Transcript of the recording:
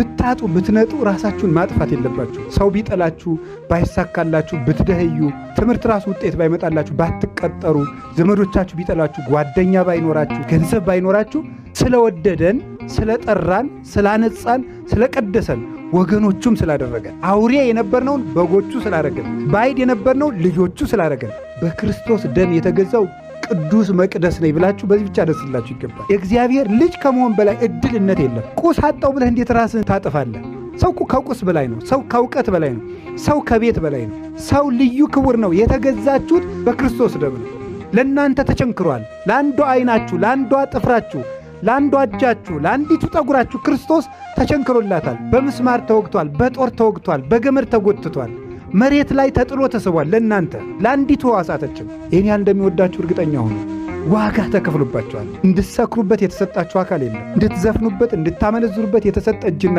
ብታጡ ብትነጡ ራሳችሁን ማጥፋት የለባችሁ። ሰው ቢጠላችሁ፣ ባይሳካላችሁ፣ ብትደህዩ፣ ትምህርት ራሱ ውጤት ባይመጣላችሁ፣ ባትቀጠሩ፣ ዘመዶቻችሁ ቢጠላችሁ፣ ጓደኛ ባይኖራችሁ፣ ገንዘብ ባይኖራችሁ፣ ስለወደደን፣ ስለጠራን፣ ስላነጻን፣ ስለቀደሰን፣ ወገኖቹም ስላደረገን፣ አውሬ የነበርነውን በጎቹ ስላደረገን፣ ባዕድ የነበርነውን ልጆቹ ስላደረገን፣ በክርስቶስ ደም የተገዛው ቅዱስ መቅደስ ነኝ ብላችሁ በዚህ ብቻ ደስላችሁ ይገባል። የእግዚአብሔር ልጅ ከመሆን በላይ እድልነት የለም። ቁስ አጣው ብለህ እንዴት ራስህን ታጥፋለህ? ሰው ከቁስ በላይ ነው። ሰው ከእውቀት በላይ ነው። ሰው ከቤት በላይ ነው። ሰው ልዩ ክቡር ነው። የተገዛችሁት በክርስቶስ ደም ነው። ለእናንተ ተቸንክሯል። ለአንዷ ዓይናችሁ፣ ለአንዷ ጥፍራችሁ፣ ለአንዷ እጃችሁ፣ ለአንዲቱ ጠጉራችሁ ክርስቶስ ተቸንክሮላታል። በምስማር ተወግቷል። በጦር ተወግቷል። በገመድ ተጎትቷል። መሬት ላይ ተጥሎ ተስቧል። ለእናንተ ለአንዲቱ ሕዋሳታችን ይህን ያህል እንደሚወዳችሁ እርግጠኛ ሆኑ። ዋጋ ተከፍሎባችኋል። እንድትሰክሩበት የተሰጣችሁ አካል የለም። እንድትዘፍኑበት፣ እንድታመነዝሩበት የተሰጠ እጅና